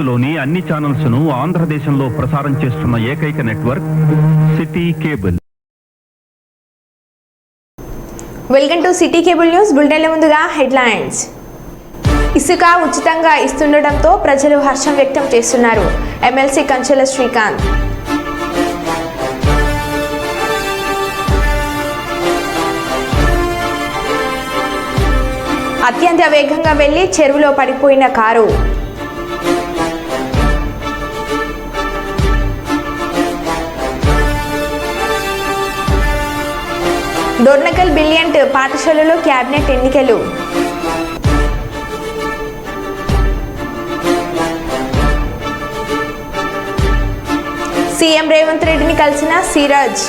భారత్లోని అన్ని ఛానల్స్ ను ఆంధ్రదేశంలో ప్రసారం చేస్తున్న ఏకైక network city cable. Welcome to city cable news. బులెటిన్ల ముందుగా హెడ్లైన్స్. ఇసుక ఉచితంగా ఇస్తుండటంతో ప్రజలు హర్షం వ్యక్తం చేస్తున్నారు. ఎమ్మెల్సీ కంచెల శ్రీకాంత్. అత్యంత వేగంగా వెళ్లి చెరువులో పడిపోయిన కారు. డోర్నకల్ బిలియంట్ పాఠశాలలో క్యాబినెట్ ఎన్నికలు. సీఎం రేవంత్ రెడ్డిని కలిసిన సిరాజ్.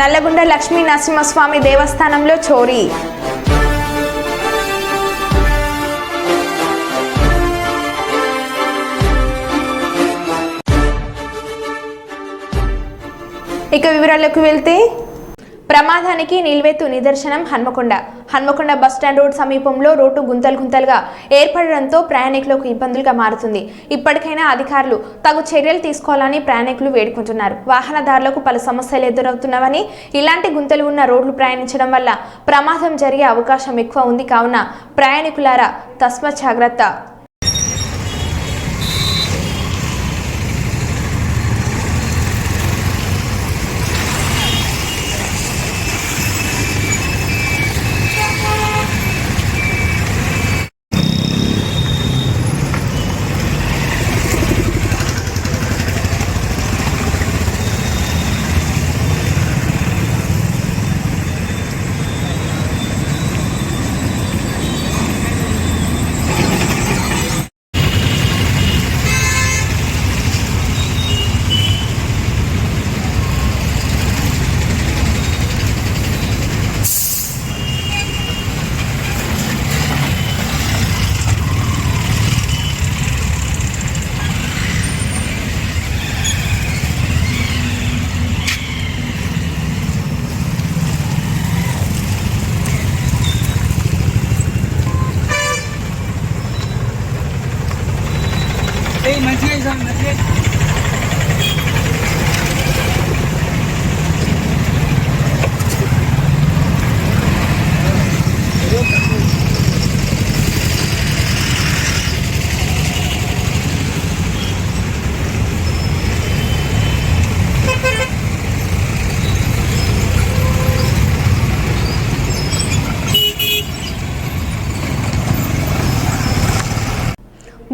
నల్లగొండ లక్ష్మీ నరసింహస్వామి దేవస్థానంలో చోరీ. ఇక వివరాలకు వెళ్తే, ప్రమాదానికి నిల్వెత్తు నిదర్శనం హన్మకొండ బస్టాండ్ రోడ్ సమీపంలో రోడ్డు గుంతలుగా ఏర్పడడంతో ప్రయాణికులకు ఇబ్బందులుగా మారుతుంది. ఇప్పటికైనా అధికారులు తగు చర్యలు తీసుకోవాలని ప్రయాణికులు వేడుకుంటున్నారు. వాహనదారులకు పలు సమస్యలు ఎదురవుతున్నాయని, ఇలాంటి గుంతలు ఉన్న రోడ్లు ప్రయాణించడం వల్ల ప్రమాదం జరిగే అవకాశం ఎక్కువ ఉంది. కావున ప్రయాణికులారా తస్మాత్ జాగ్రత్త.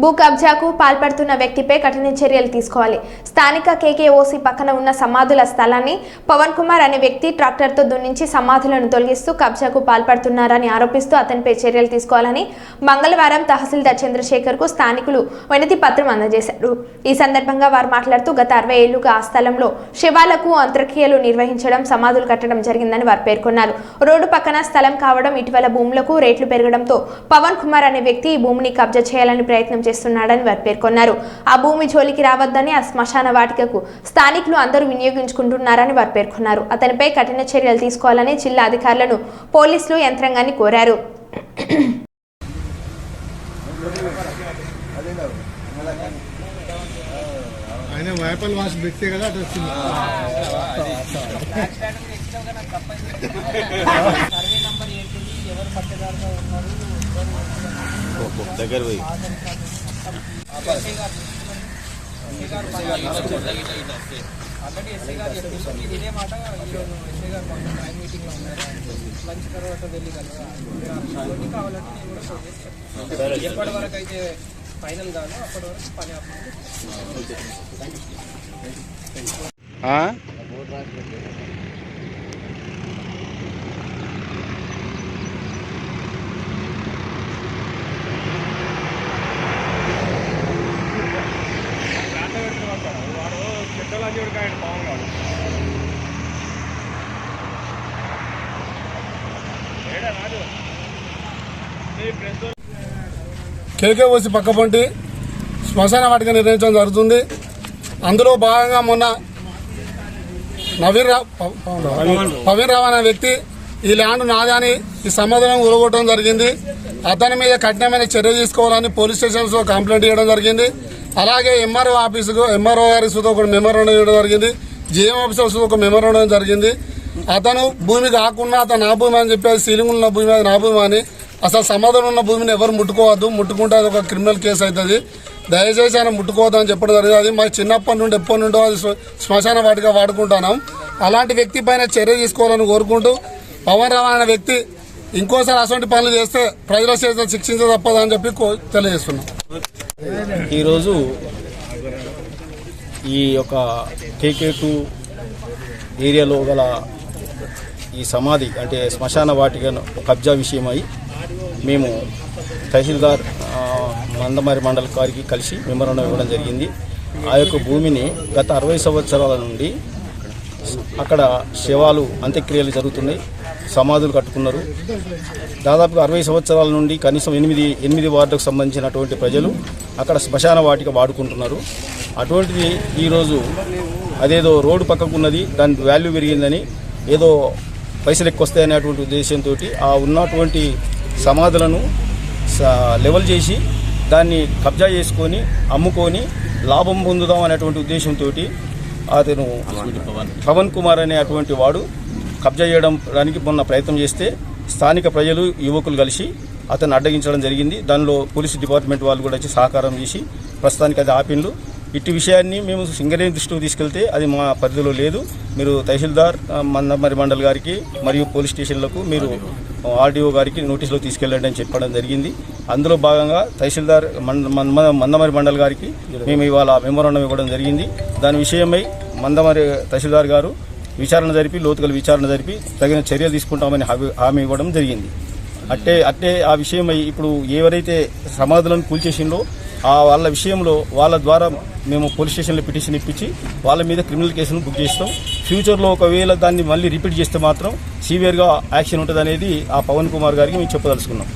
భూ కబ్జాకు పాల్పడుతున్న వ్యక్తిపై కఠిన చర్యలు తీసుకోవాలి. స్థానిక కేకేఓసి పక్కన ఉన్న సమాధుల స్థలాన్ని పవన్ కుమార్ అనే వ్యక్తి ట్రాక్టర్తో దున్నించి సమాధులను తొలగిస్తూ కబ్జాకు పాల్పడుతున్నారని ఆరోపిస్తూ అతనిపై చర్యలు తీసుకోవాలని మంగళవారం తహసీల్దార్ చంద్రశేఖర్కు స్థానికులు వినతి పత్రం అందజేశారు. ఈ సందర్భంగా వారు మాట్లాడుతూ గత 60 ఏళ్లుగా ఆ స్థలంలో శివాలకు అంత్యక్రియలు నిర్వహించడం, సమాధులు కట్టడం జరిగిందని వారు పేర్కొన్నారు. రోడ్డు పక్కన స్థలం కావడం, ఇటీవల భూములకు రేట్లు పెరగడంతో పవన్ కుమార్ అనే వ్యక్తి ఈ భూమిని కబ్జా చేయాలని ప్రయత్నం చేస్తున్నాడని వారు పేర్కొన్నారు. ఆ భూమి జోలికి రావద్దని, ఆ శ్మశాన వాటికకు స్థానికులు అందరూ వినియోగించుకుంటున్నారని వారు పేర్కొన్నారు. అతనిపై కఠిన చర్యలు తీసుకోవాలని జిల్లా అధికారులను, పోలీసులు యంత్రాంగాన్ని కోరారు. దగ్గర పోయి ఆల్రెడీ ఎస్ఐ గారు చెప్పింది ఇదే మాట. ఈరోజు ఎస్ఐ గారు మీటింగ్లో ఉన్నారు. లంచ్ తర్వాత వెళ్ళి కలవాలి కావాలంటే నేను కూడా ఫోన్ చేసి చెప్తాను. ఎప్పటి వరకు అయితే ఫైనల్ కాదు అప్పటి వరకు పని ఆపండి. కేకేఓసి పక్కపొంటి శ్మశాన వాటిక నిర్ణయించడం జరుగుతుంది. అందులో భాగంగా మొన్న పవన్ రావు అనే వ్యక్తి ఈ ల్యాండ్ నాది అని ఈ సమాధానం ఊరగొట్టడం జరిగింది. అతని మీద కఠినమైన చర్య తీసుకోవాలని పోలీస్ స్టేషన్స్ లో కంప్లైంట్ చేయడం జరిగింది. అలాగే ఎంఆర్ఓ ఆఫీసుకు ఎంఆర్ఓ గారికి సుధా ఒక మెమోరాండం ఇవ్వడం జరిగింది. జిఎం ఆఫీసర్ ఒక మెమోరాండం జరిగింది. అతను భూమి కాకుండా అతను నా భూమి అని చెప్పి సీలింగ్ ఉన్న భూమి అది నా భూమి అని అసలు సమాధానం ఉన్న భూమిని ఎవరు ముట్టుకోవద్దు, ముట్టుకుంటే అది ఒక క్రిమినల్ కేసు అవుతుంది, దయచేసి ఆయన ముట్టుకోవద్దు అని చెప్పడం జరిగింది. అది మా చిన్నప్పటి నుండి ఎప్పటి నుండో అది శ్మశాన వాటిగా వాడుకుంటున్నాం. అలాంటి వ్యక్తి పైన చర్య తీసుకోవాలని కోరుకుంటూ పవన్ రావు అనే వ్యక్తి ఇంకోసారి అటువంటి పనులు చేస్తే ప్రజల చేత శిక్షించ తప్పదని చెప్పి తెలియజేస్తున్నాం. ఈరోజు ఈ యొక్క KK2 ఏరియాలో గల ఈ సమాధి అంటే శ్మశాన వాటికను కబ్జా విషయమై మేము తహసీల్దార్ మందమరి మండల గారికి కలిసి మెమోరాండం ఇవ్వడం జరిగింది. ఆ యొక్క భూమిని గత 60 సంవత్సరాల నుండి అక్కడ శవాలు అంత్యక్రియలు జరుగుతున్నాయి, సమాధులు కట్టుకున్నారు. దాదాపుగా 60 సంవత్సరాల నుండి కనీసం 8 వార్డుకు సంబంధించినటువంటి ప్రజలు అక్కడ శ్మశాన వాటిక వాడుకుంటున్నారు. అటువంటిది ఈరోజు అదేదో రోడ్డు పక్కకు ఉన్నది, దాని వాల్యూ పెరిగిందని ఏదో పైసలు ఎక్కువ వస్తాయనేటువంటి ఉద్దేశంతో ఆ ఉన్నటువంటి సమాధులను లెవెల్ చేసి దాన్ని కబ్జా చేసుకొని అమ్ముకొని లాభం పొందుదాం అనేటువంటి ఉద్దేశంతో అతను పవన్ కుమార్ అనే అటువంటి వాడు కబ్జా చేయడానికి మొన్న ప్రయత్నం చేస్తే స్థానిక ప్రజలు యువకులు కలిసి అతన్ని అడ్డగించడం జరిగింది. దానిలో పోలీసు డిపార్ట్మెంట్ వాళ్ళు కూడా వచ్చి సహకారం చేసి ప్రస్తుతానికి అది ఆపిండ్రు. ఇట్టి విషయాన్ని మేము సింగరేణి దృష్టికి తీసుకెళ్తే అది మా పరిధిలో లేదు, మీరు తహసీల్దార్ మందమరి మండల్ గారికి మరియు పోలీస్ స్టేషన్లకు మీరు ఆర్డీఓ గారికి నోటీసులో తీసుకెళ్ళండి అని చెప్పడం జరిగింది. అందులో భాగంగా తహసీల్దార్ మందమరి మండల్ గారికి మేము ఇవాళ మెమోరాండం ఇవ్వడం జరిగింది. దాని విషయమై మందమరి తహసీల్దార్ గారు విచారణ జరిపి లోతుగల విచారణ జరిపి తగిన చర్యలు తీసుకుంటామని హామీ ఇవ్వడం జరిగింది. అట్టే ఆ విషయమై ఇప్పుడు ఎవరైతే సమాధులను కూల్చేసిందో వాళ్ళ విషయంలో వాళ్ళ ద్వారా మేము పోలీస్ స్టేషన్లో పిటిషన్ ఇప్పించి వాళ్ళ మీద క్రిమినల్ కేసును బుక్ చేస్తాం. ఫ్యూచర్లో ఒకవేళ దాన్ని మళ్ళీ రిపీట్ చేస్తే మాత్రం సివియర్గా యాక్షన్ ఉంటుంది అనేది ఆ పవన్ కుమార్ గారికి మేము చెప్పదలుచుకున్నాం.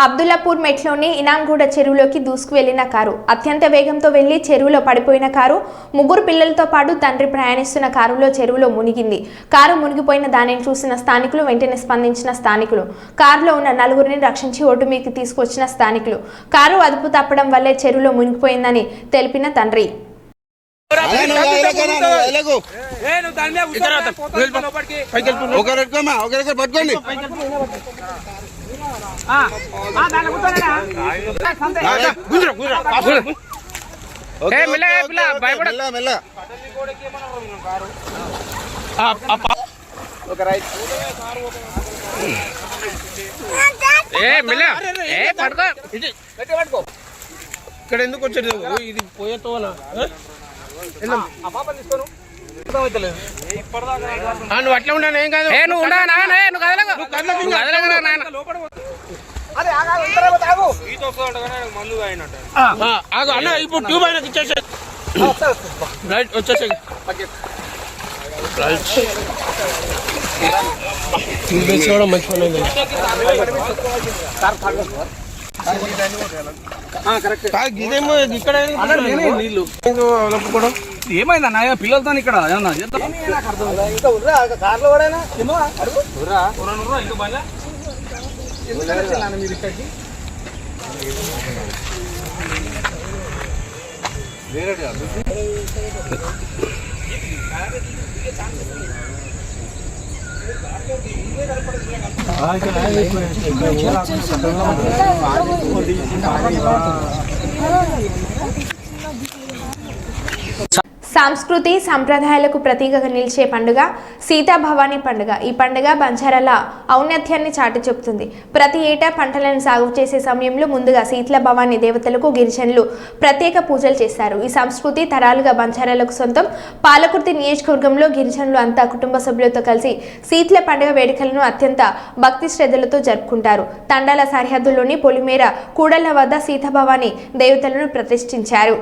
అబ్దుల్లాపూర్ మెట్లోని ఇనాంగూడ చెరువులోకి దూసుకు వెళ్లిన కారు అత్యంత వేగంతో వెళ్లి చెరువులో పడిపోయిన కారు 3 పిల్లలతో పాటు తండ్రి ప్రయాణిస్తున్న కారులో చెరువులో మునిగింది. కారు మునిగిపోయిన దానిని చూసిన స్థానికులు వెంటనే స్పందించిన స్థానికులు కారులో ఉన్న 4గురిని రక్షించి ఒడ్డు మీదకి తీసుకొచ్చిన స్థానికులు కారు అదుపు తప్పడం వల్లే చెరువులో మునిగిపోయిందని తెలిపిన తండ్రి. ఇక్కడ ఎందుకు వచ్చాడు ఇది పోయేతోనా నువ్వు అట్లా ఉన్నాను ఏం కాదు అన్న ఇప్పుడు ట్యూబ్ అయినా ఇచ్చేసే రైట్ వచ్చేసే కూడా మంచి పని ఇదేమో ఇక్కడ నీళ్ళు ఏమైందన్నా పిల్లలతో ఇక్కడ కార్లో మీరు ఇక్కడికి సంస్కృతి సంప్రదాయాలకు ప్రతీకగా నిలిచే పండుగ సీతాభవాని పండుగ. ఈ పండుగ బంజారాల ఔన్నత్యాన్ని చాటి చెబుతుంది. ప్రతి ఏటా పంటలను సాగు చేసే సమయంలో ముందుగా శీతల భవాని దేవతలకు గిరిజనులు ప్రత్యేక పూజలు చేస్తారు. ఈ సంస్కృతి తరాలుగా బంజారాలకు సొంతం. పాలకుర్తి నియోజకవర్గంలో గిరిజనులు అంతా కుటుంబ సభ్యులతో కలిసి శీతల పండుగ వేడుకలను అత్యంత భక్తి శ్రద్ధలతో జరుపుకుంటారు. తండాల సరిహద్దుల్లోని పొలిమేర కూడళ్ల వద్ద సీతాభవాని దేవతలను ప్రతిష్ఠించారు.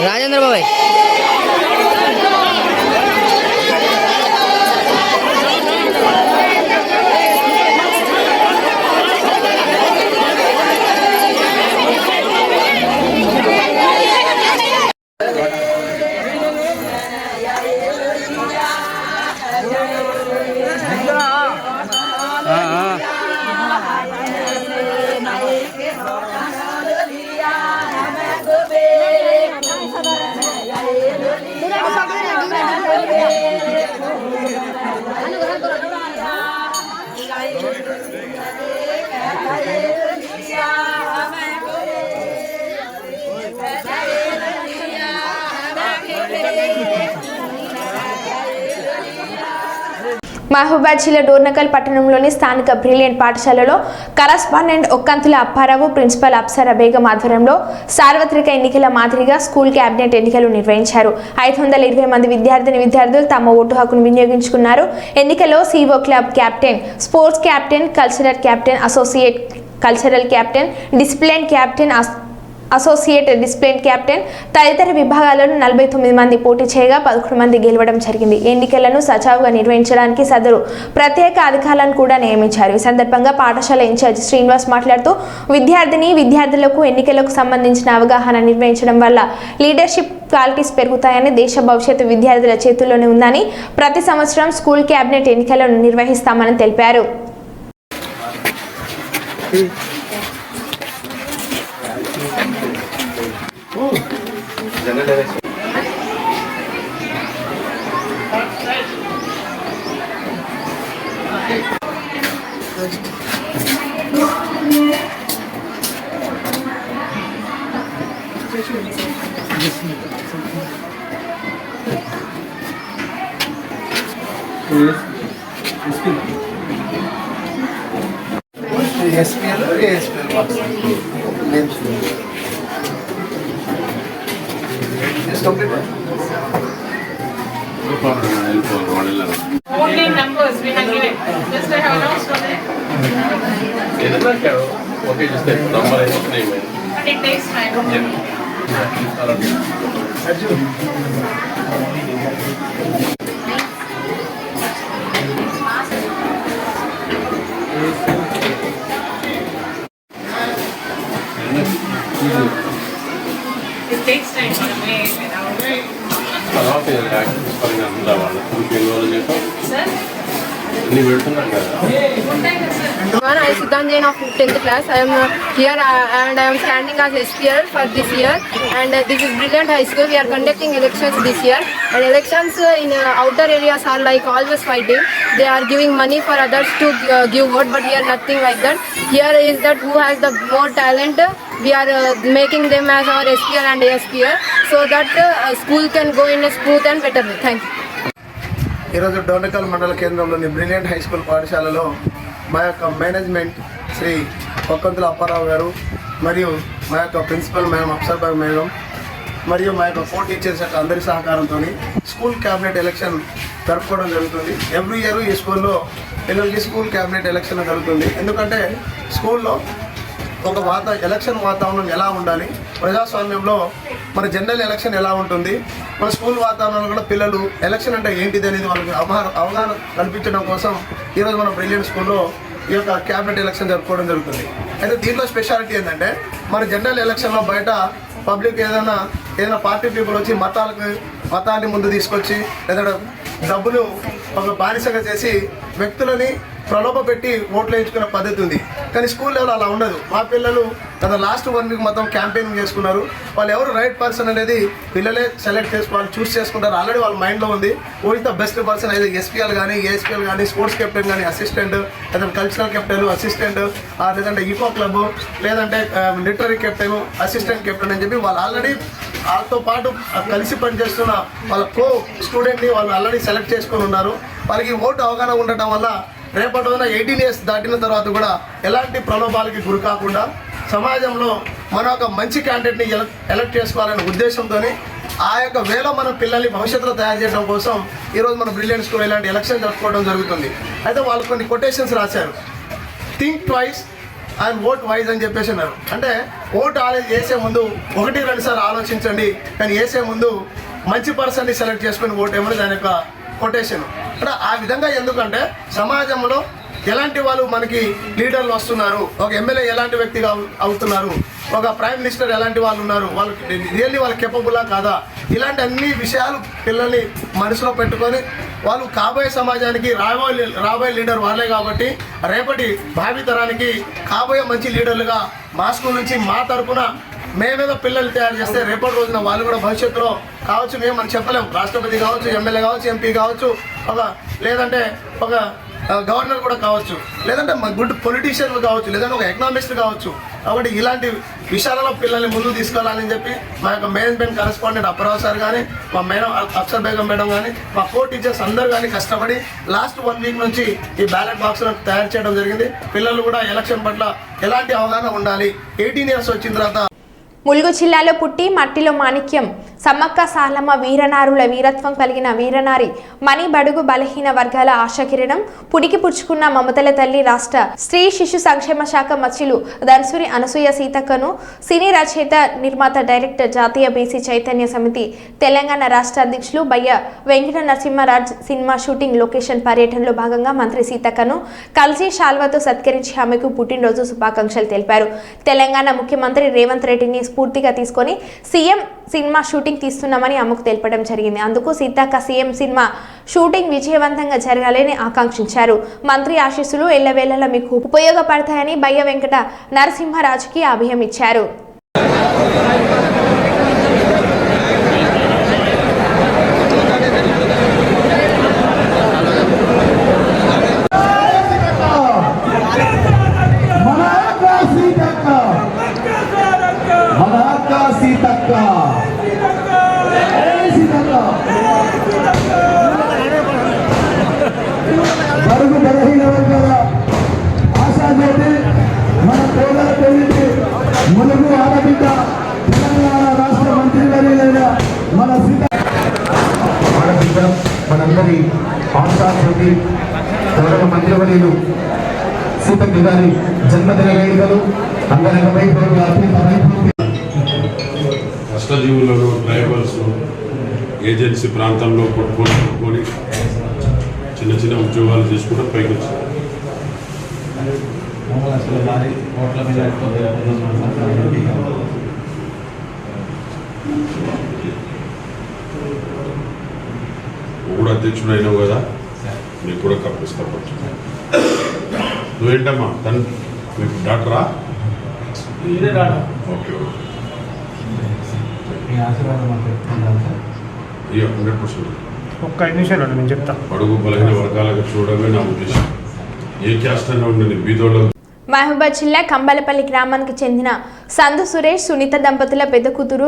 రాజేంద్ర బాబాయ్ మహబూబాద్ జిల్లా డోర్నకల్ పట్టణంలోని స్థానిక బ్రిలియంట్ పాఠశాలలో కరస్పాండెంట్ ఒక్కంతుల అప్పారావు, ప్రిన్సిపల్ అప్సరా బేగం ఆధ్వర్యంలో సార్వత్రిక ఎన్నికల మాదిరిగా స్కూల్ క్యాబినెట్ ఎన్నికలు నిర్వహించారు. 520 మంది విద్యార్థులు తమ ఓటు హక్కును వినియోగించుకున్నారు. ఎన్నికల్లో CO club captain, sports captain, cultural captain, associate cultural captain, discipline captain, associate discipline captain తదితర విభాగాలను 49 మంది పోటీ చేయగా 11 మంది గెలవడం జరిగింది. ఎన్నికలను సజావుగా నిర్వహించడానికి సదరు ప్రత్యేక అధికారులను కూడా నియమించారు. ఈ సందర్భంగా పాఠశాల ఇన్ఛార్జ్ శ్రీనివాస్ మాట్లాడుతూ విద్యార్థులకు ఎన్నికలకు సంబంధించిన అవగాహన నిర్వహించడం వల్ల లీడర్షిప్ క్వాలిటీస్ పెరుగుతాయని, దేశ భవిష్యత్తు విద్యార్థుల చేతుల్లోనే ఉందని, ప్రతి సంవత్సరం స్కూల్ క్యాబినెట్ ఎన్నికలను నిర్వహిస్తామని తెలిపారు. Only numbers we have given. Just I have announced on it. Okay, just the number and name. But it takes time. It takes time for me. Sir? I Siddhan Jain of 10th class. I am here and I am standing as SPL for this year. And this is Brilliant High School. We are conducting elections this year. And elections in outer areas are like always fighting. They are giving money for others to give vote, but here nothing like that. Here is that who has the more talent. We are making them as our SPL and ASPL so that school can go in a smooth and better way. Thank you. ఈరోజు డోర్నకల్ మండల కేంద్రంలోని brilliant high school పాఠశాలలో మా యొక్క management Shri ఒక్కంతుల Apparao గారు మరియు మా యొక్క ప్రిన్సిపల్ మేడం అప్సరా మేడం మరియు మా యొక్క కో టీచర్స్ యొక్క అందరి సహకారంతో స్కూల్ క్యాబినెట్ ఎలక్షన్ జరుపుకోవడం జరుగుతుంది. ఎవ్రీ ఇయర్ ఈ స్కూల్లో పిల్లలకి స్కూల్ క్యాబినెట్ ఎలక్షన్ జరుగుతుంది. ఎందుకంటే స్కూల్లో ఒక ఎలక్షన్ వాతావరణం ఎలా ఉండాలి, ప్రజాస్వామ్యంలో మన జనరల్ ఎలక్షన్ ఎలా ఉంటుంది, మన స్కూల్ వాతావరణంలో కూడా పిల్లలు ఎలక్షన్ అంటే ఏంటిది అనేది వాళ్ళకి అవగాహన కల్పించడం కోసం ఈరోజు మన బ్రిలియంట్ స్కూల్లో ఈ యొక్క క్యాబినెట్ ఎలక్షన్ జరుపుకోవడం జరుగుతుంది. అయితే దీంట్లో స్పెషాలిటీ ఏంటంటే మన జనరల్ ఎలక్షన్లో బయట పబ్లిక్ ఏదైనా పార్టీ పీపుల్ వచ్చి మతాన్ని ముందు తీసుకొచ్చి లేదా డబ్బును ఒక బానిసగా చేసి వ్యక్తులని ప్రలోభ పెట్టి ఓట్లు వేయించుకునే పద్ధతి ఉంది. కానీ స్కూల్ లెవెల్ అలా ఉండదు. మా పిల్లలు గత లాస్ట్ 1 వీక్ మొత్తం క్యాంపెయినింగ్ చేసుకున్నారు. వాళ్ళు ఎవరు రైట్ పర్సన్ అనేది పిల్లలే సెలెక్ట్ చేసుకోవాలి, చూస్ చేసుకుంటారు. ఆల్రెడీ వాళ్ళ మైండ్లో ఉంది who is the best person. అయితే ఎస్పీఎల్ కానీ ఏఎస్పీఎల్ కానీ స్పోర్ట్స్ కెప్టెన్ కానీ అసిస్టెంట్, లేదంటే కల్చరల్ కెప్టెన్ అసిస్టెంట్, లేదంటే ఈకో క్లబ్, లేదంటే లిటరీ కెప్టెన్ అసిస్టెంట్ కెప్టెన్ అని చెప్పి వాళ్ళు ఆల్రెడీ వాళ్ళతో పాటు కలిసి పనిచేస్తున్న వాళ్ళ కో స్టూడెంట్ని వాళ్ళు ఆల్రెడీ సెలెక్ట్ చేసుకొని ఉన్నారు. వాళ్ళకి ఓటు అవగాహన ఉండటం వల్ల రేపటి రోజున 18 years దాటిన తర్వాత కూడా ఎలాంటి ప్రలోభాలకి గురి కాకుండా సమాజంలో మన ఒక మంచి క్యాండిడేట్ని ఎలక్ట్ చేసుకోవాలనే ఉద్దేశంతో ఆ యొక్క వేలో మన పిల్లల్ని భవిష్యత్తులో తయారు చేయడం కోసం ఈరోజు మన బ్రిలియంట్ స్కూల్ ఇలాంటి ఎలక్షన్ జరుపుకోవడం జరుగుతుంది. అయితే వాళ్ళు కొన్ని కొటేషన్స్ రాశారు. Think twice and vote wise అని చెప్పేసి అన్నారు. అంటే ఓటు వేసే ముందు 1-2 సార్లు ఆలోచించండి, కానీ వేసే ముందు మంచి పర్సన్ని సెలెక్ట్ చేసుకుని ఓటు ఏమని దాని యొక్క కొటేషన్. అంటే ఆ విధంగా ఎందుకంటే సమాజంలో ఎలాంటి వాళ్ళు మనకి లీడర్లు వస్తున్నారు, ఒక ఎమ్మెల్యే ఎలాంటి వ్యక్తిగా అవుతున్నారు, ఒక ప్రైమ్ మినిస్టర్ ఎలాంటి వాళ్ళు ఉన్నారు, వాళ్ళు రియల్లీ వాళ్ళు కెపబులా కాదా, ఇలాంటి అన్ని విషయాలు పిల్లల్ని మనసులో పెట్టుకొని వాళ్ళు కాబోయే సమాజానికి రాబోయే లీడర్ వాళ్ళే కాబట్టి రేపటి భావితరానికి కాబోయే మంచి లీడర్లుగా మా స్కూల్ నుంచి మా తరఫున మేమేదో పిల్లలు తయారు చేస్తే రేపటి రోజున వాళ్ళు కూడా భవిష్యత్తులో కావచ్చు, మేము మనం చెప్పలేము, రాష్ట్రపతి కావచ్చు, ఎమ్మెల్యే కావచ్చు, ఎంపీ కావచ్చు, లేదంటే ఒక గవర్నర్ కూడా కావచ్చు, లేదంటే గుడ్ పొలిటీషియన్లు కావచ్చు, లేదంటే ఒక ఎకనామిస్ట్ కావచ్చు. కాబట్టి ఇలాంటి విషయాలలో పిల్లల్ని ముందుకు తీసుకెళ్లాలని చెప్పి మా యొక్క మేనేజ్మెంట్ కరెస్పాండెంట్ అప్రావ్ సార్ కానీ, మా మేడం అక్షర్ బేగం మేడం కానీ, మా కో టీచర్స్ అందరూ కానీ కష్టపడి లాస్ట్ 1 వీక్ నుంచి ఈ బ్యాలెట్ బాక్స్లను తయారు చేయడం జరిగింది. పిల్లలు కూడా ఎలక్షన్ పట్ల ఎలాంటి అవగాహన ఉండాలి, 18 ఇయర్స్ వచ్చిన తర్వాత. ములుగు జిల్లాలో పుట్టి మట్టిలో మాణిక్యం సమ్మక్క సాలమ్మ వీరనారుల వీరత్వం కలిగిన వీరనారి మణి బడుగు బలహీన వర్గాల ఆశాకిరణం పుడికి పుచ్చుకున్న మమతల తల్లి రాష్ట్ర స్త్రీ శిశు సంక్షేమ శాఖ మచ్చిలు ధన్సూరి అనసూయ సీతక్కను సినీ రచయిత నిర్మాత డైరెక్టర్ జాతీయ బీసీ చైతన్య సమితి తెలంగాణ రాష్ట్ర అధ్యక్షులు Bayya Venkata Narasimharaj cinema shooting location పర్యటనలో భాగంగా మంత్రి సీతక్కను కలిసి శాల్వాతో సత్కరించి ఆమెకు పుట్టినరోజు శుభాకాంక్షలు తెలిపారు. తెలంగాణ ముఖ్యమంత్రి రేవంత్ రెడ్డిని స్ఫూర్తిగా తీసుకొని సీఎం సినిమా షూటింగ్ తీస్తున్నామని ఆమెకు తెలపడం జరిగింది. అందుకు సీతక్క సీఎం సినిమా షూటింగ్ విజయవంతంగా జరగాలని ఆకాంక్షించారు. మంత్రి ఆశీస్సులు ఎల్లవేళలా మీకు ఉపయోగపడతాయని బయ్య వెంకట నరసింహరాజుకి అభయం ఇచ్చారు. బడుగు బలహీన వర్గాల ఆశాజ్యోతి మన పేదల పెళ్లికి ములుగు ఆడబిడ్డ తెలంగాణ రాష్ట్ర మంత్రివర్యులైన మన ఆడబిడ్డ మనందరి ఆశాజ్యోతి గౌరవ మంత్రివర్యులు సీతక్క గారి జన్మదిన వేడుకలు అంగరంగ వైభవంగా కష్టజీవులను ట్రైబల్స్ ఏజెన్సీ ప్రాంతంలో కొట్టుకొని చిన్న చిన్న ఉద్యోగాలు తీసుకుంటే పైకి వచ్చింది. కూడా అధ్యక్షుడు అయినావు కదా, నీకు కూడా కప్పిస్తా పట్టు. నువ్వేంటమ్మా మీకు డాక్టరా? Okay okay. అయ్యో 100%. ఒక్క 5 నిమిషాలు నేను చెప్తా. బడుగు బలహీన వర్గాలకు చూడడమే నా ఉద్దేశం. ఏ క్యాస్ట్ అయినా ఉండండి, బీదోళ్ళ. మహబూబాద్ జిల్లా కంబలపల్లి గ్రామానికి చెందిన సందు సురేష్ సునీత దంపతుల పెద్ద కూతురు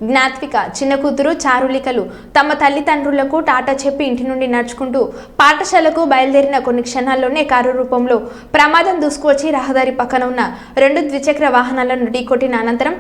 జ్ఞాత్విక చిన్న కూతురు చారులికలు తమ తల్లిదండ్రులకు టాటా చెప్పి ఇంటి నుండి నడుచుకుంటూ పాఠశాలకు బయలుదేరిన కొన్ని క్షణాల్లోనే కారు రూపంలో ప్రమాదం దూసుకువచ్చి రహదారి పక్కన ఉన్న 2 ద్విచక్ర వాహనాలను ఢీకొట్టిన అనంతరం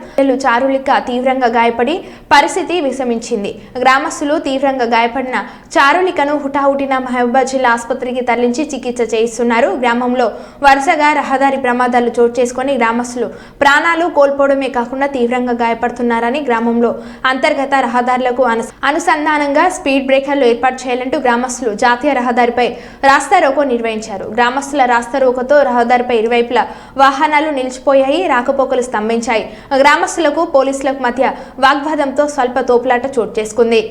చారులిక తీవ్రంగా గాయపడి పరిస్థితి విషమించింది. గ్రామస్తులు తీవ్రంగా గాయపడిన చారులికను హుటాహుటిన మహబూబాద్ జిల్లా ఆసుపత్రికి తరలించి చికిత్స చేయిస్తున్నారు. గ్రామంలో వరుసగా రహదారి ప్రమాదాలు చోటు చేసుకుని గ్రామస్తులు ప్రాణాలు కోల్పోవడమే కాకుండా తీవ్రంగా గాయపడుతున్నారని గ్రామంలో అంతర్గత రహదారులకు అనుసంధానంగా స్పీడ్ బ్రేకర్లు ఏర్పాటు చేయాలంటూ గ్రామస్తులు జాతీయ రహదారిపై రాస్తారోకో నిర్వహించారు. గ్రామస్తుల రాస్తారోకోతో రహదారిపై ఇరువైపులా వాహనాలు నిలిచిపోయాయి, రాకపోకలు స్తంభించాయి. గ్రామస్తులకు పోలీసులకు మధ్య వాగ్వాదంతో స్వల్ప తోపులాట చోటు చేసుకుంది.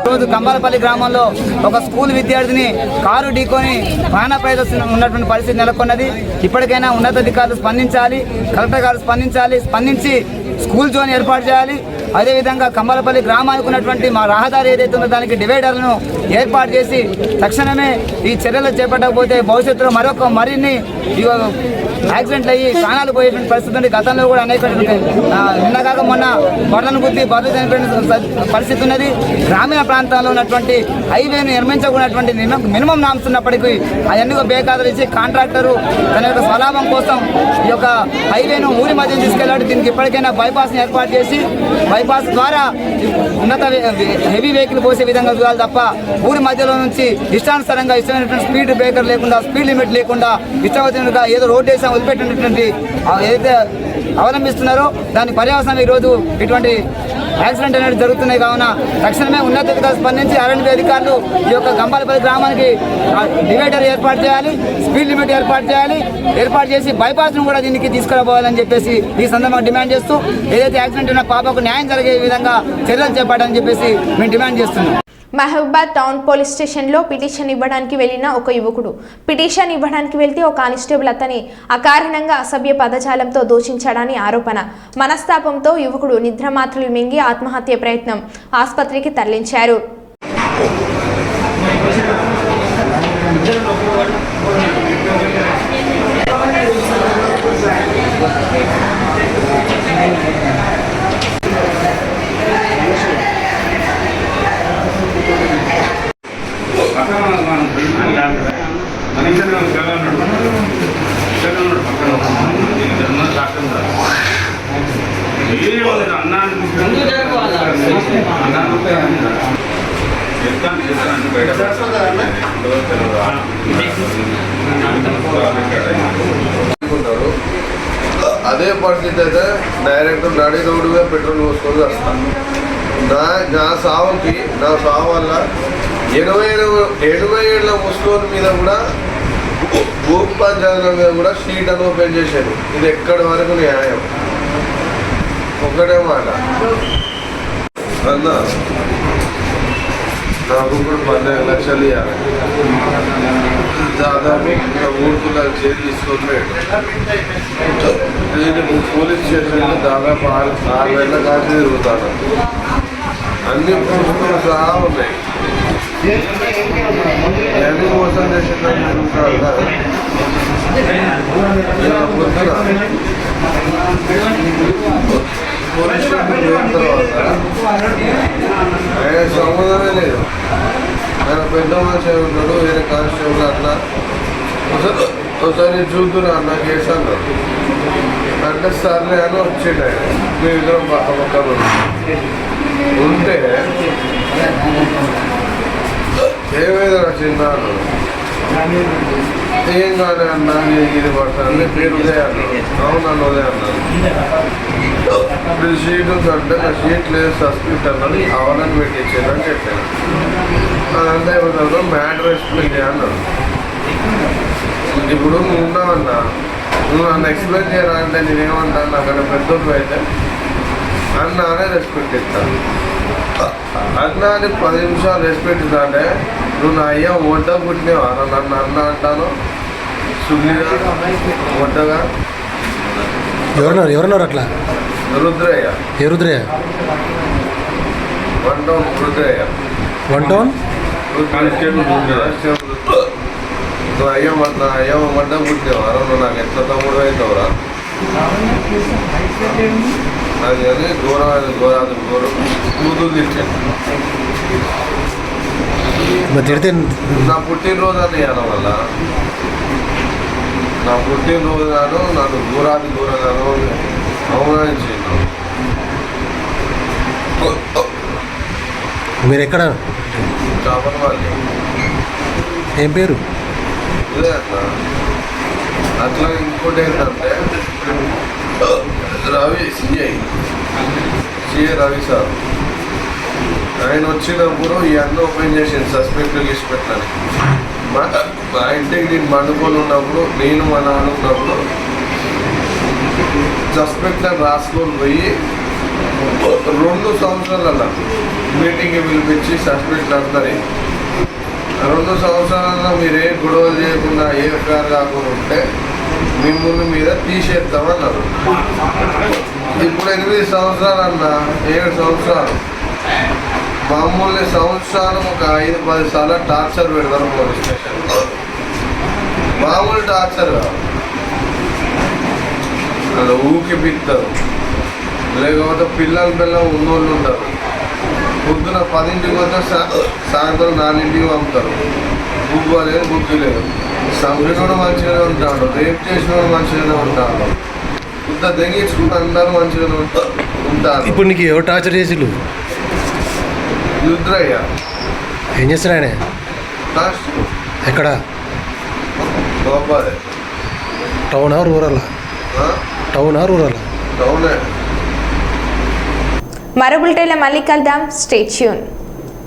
రోజు కంబాలపల్లి గ్రామంలో ఒక స్కూల్ విద్యార్థిని కారు ఢీకొని ప్రాణాపాయ ఉన్నటువంటి పరిస్థితి నెలకొన్నది. ఇప్పటికైనా ఉన్నతాధికారులు స్పందించాలి, కలెక్టర్ గారు స్పందించి స్కూల్ జోన్ ఏర్పాటు చేయాలి. అదేవిధంగా కంబాలపల్లి గ్రామానికి ఉన్నటువంటి మా రహదారి ఏదైతే ఉందో దానికి డివైడర్లను ఏర్పాటు చేసి తక్షణమే ఈ చర్యలు చేపట్టకపోతే భవిష్యత్తులో మరిన్ని యాక్సిడెంట్లు అయ్యి ప్రాణాలు పోయేటువంటి పరిస్థితి ఉంది. గతంలో కూడా అనేక నిన్నగాక మొన్న బర్రెలను గుద్ది బర్రెలు చనిపోయిన పరిస్థితి ఉన్నది. గ్రామీణ ప్రాంతాల్లో ఉన్నటువంటి హైవేను నిర్మించకున్నటువంటి మినిమం నామ్స్ ఉన్నప్పటికీ అవన్నీ బేఖాతరు ఇచ్చి కాంట్రాక్టరు తన యొక్క స్వలాభం కోసం ఈ యొక్క హైవేను ఊరి మధ్య తీసుకెళ్ళాడు. దీనికి ఇప్పటికైనా బైపాస్ని ఏర్పాటు చేసి బైపాస్ ద్వారా ఉన్నత హెవీ వెహికల్ పోసే విధంగా చూడాలి తప్ప ఊరి మధ్యలో నుంచి ఇష్టానుసారంగా ఇష్టమైనటువంటి స్పీడ్ బ్రేకర్ లేకుండా స్పీడ్ లిమిట్ లేకుండా ఇష్టమైనట్టుగా ఏదో రోడ్ వేసాం వదిలిపెట్టినటువంటి ఏదైతే అవలంబిస్తున్నారో దాని పర్యవసానం ఈరోజు ఇటువంటి యాక్సిడెంట్ అనేది జరుగుతున్నాయి. కావున తక్షణమే ఉన్నతాధికారులు స్పందించి ఆర్ఎండ్బి అధికారులు ఈ యొక్క కంబాలపల్లి గ్రామానికి డివైడర్ ఏర్పాటు చేయాలి, స్పీడ్ లిమిట్ ఏర్పాటు చేసి బైపాస్ను కూడా దీనికి తీసుకురాబోవాలని చెప్పేసి ఈ సందర్భంగా డిమాండ్ చేస్తూ ఏదైతే యాక్సిడెంట్ ఉన్న పాపకు న్యాయం జరిగే విధంగా చర్యలు చేపట్టాలని చెప్పేసి మేము డిమాండ్ చేస్తున్నాం. మహబూబాద్ టౌన్ పోలీస్ స్టేషన్లో పిటిషన్ ఇవ్వడానికి వెళ్లిన ఒక యువకుడు పిటిషన్ ఇవ్వడానికి వెళ్తే ఒక కానిస్టేబుల్ అతని అకారణంగా అసభ్య పదజాలంతో దూషించాడని ఆరోపణ. మనస్తాపంతో యువకుడు నిద్రమాత్రలు మింగి ఆత్మహత్య ప్రయత్నం, ఆసుపత్రికి తరలించారు. అదే పరిస్థితి అయితే డైరెక్ట్ నడి రోడ్డుగా పెట్రోల్ పోసుకొని వస్తాను. నా సావు వల్ల 80 ఏళ్ళ ముస్లిం మీద కూడా భూమి పంచాయతీల మీద కూడా షీట్ అని ఓపెన్ చేశారు. ఇది ఎక్కడి వరకు న్యాయం? ఒకటే మాట అన్నా, నాకు ఇప్పుడు 12 లక్షలు ఇవ్వాలి. దాదాపు 3 లక్షలు తీసుకొని నేను పోలీస్ స్టేషన్లో దాదాపు 6 నెలల కాసి తిరుగుతాను. అన్ని పుస్తకాలు సహా ఉన్నాయి. అన్ని మోసం చేసిందని తిరుగుతాను. పొద్దున పోలీస్ స్టేషన్ పోయిన తర్వాత ఆయన సంబంధమే లేదు. ఆయన పెద్ద మనిషి ఉన్నాడు, వేరే కానిస్టేబుల్ అట్లా ఒకసారి చూద్దురా అన్న కేసు అన్నాడు. అంటే సర్లే అని వచ్చిండు. ఆయన మీ ఇద్దరం పక్కన ఉంటే ఏమైనా చిన్న అన్నాడు. ఏం కాదు అన్నా, ఇది పడతాను పేరు ఉదయ అన్నాడు. అవునన్ను ఉదయ అన్నాను. ఇప్పుడు షీట్ ఉందంటే నా షీట్ లేదు సబ్స్క్రిప్ట్ అన్నది అవలని పెట్టించాను అని చెప్పాను. అదంతా ఏమన్నా మ్యాటర్ ఎక్స్ప్లెయిన్ చేయన్నాడు. ఇప్పుడు నువ్వు ఉన్నావన్నా, నువ్వు నన్ను ఎక్స్ప్లెయిన్ చేయరా అంటే నేనేమంటాను, అక్కడ పెద్దోళ్ళు అయితే అన్న అనే రెస్పెక్ట్ ఇస్తాను. అన్న అని 10 నిమిషాలు రెస్పెక్ట్ ఇస్తా అంటే నువ్వు నా అయ్యా వంట పుట్టినేవా నన్ను అన్న అంటాను. సుల్లిగా వంటగా ఎవరన్నారు అట్లా? రుద్రయ్య. ఏ రుద్రయ్య? 1 టౌన్ రుద్రయ్య. 1 టౌన్ నువ్వు అయ్యా వంట పుట్టినేవా, నువ్వు నాకు ఎట్లా తమ్ముడు అవుతావురా? అది కానీ ఘోరం కూతురు తిట్టాను. నా పుట్టినరోజు అని ఇవ్వడం వల్ల నా పుట్టినరోజు నాడు నన్ను దూరంగాను అవమానించాను. మీరు ఎక్కడ? చాపనపల్లి. ఏం పేరు? ఇదే అట్లా. అట్లా ఇంకోటి ఏంటంటే రవి సిఐ రవి సార్ ఆయన వచ్చినప్పుడు ఇవన్నీ ఓపెన్ చేసింది సస్పెక్ట్ లిస్ట్ పెట్టాలి. మా ఇంటికి నేను పండుకొని ఉన్నప్పుడు, నేను మా నాన్న ఉన్నప్పుడు సస్పెక్ట్ అని రాసుకొని పోయి 2 సంవత్సరాల మీటింగ్ పిలిపించి సస్పెండ్ అందరి 2 సంవత్సరాలలో మీరు ఏ గొడవలు చేయకుండా ఏ ఎఫ్ఐఆర్ కాకుండా ఉంటే మిమ్మల్ని మీద తీసేస్తామన్నారు. ఇప్పుడు 8 సంవత్సరాలు అన్న 7 సంవత్సరాలు మామూలు సంవత్సరాలు ఒక 5-10 సార్లు టార్చర్ పెడతారు పోలీస్ స్టేషన్. మామూలు టార్చర్ కాదు, అలా ఊకిపిస్తారు. లేకపోతే పిల్లల ఉన్నోళ్ళు ఉంటారు. పొద్దున 10ంటికి వస్తే సాయంత్రం 4ంటికి పంపుతారు. బుక్ లేదు, బుక్ లేదు. సంపినోడు మంచిగానే ఉంటాడు, రేప్ చేసినోడు మంచిగానే ఉంటాడు, ఇంత తెగించుకుంటూ అందరూ మంచిగానే ఉంటారు. ఇప్పుడు నీకు ఎవరు టార్చర్ చేసిళ్ళు? రుద్రయ్య. ఏం చేస్తాడు ఆయన? ఎక్కడ? గోపాలే. టౌనా రూరలా? టౌనా రూరలా? టౌనే. మరో బులెటిన్లో మళ్ళీ కలుద్దాం. Stay tune.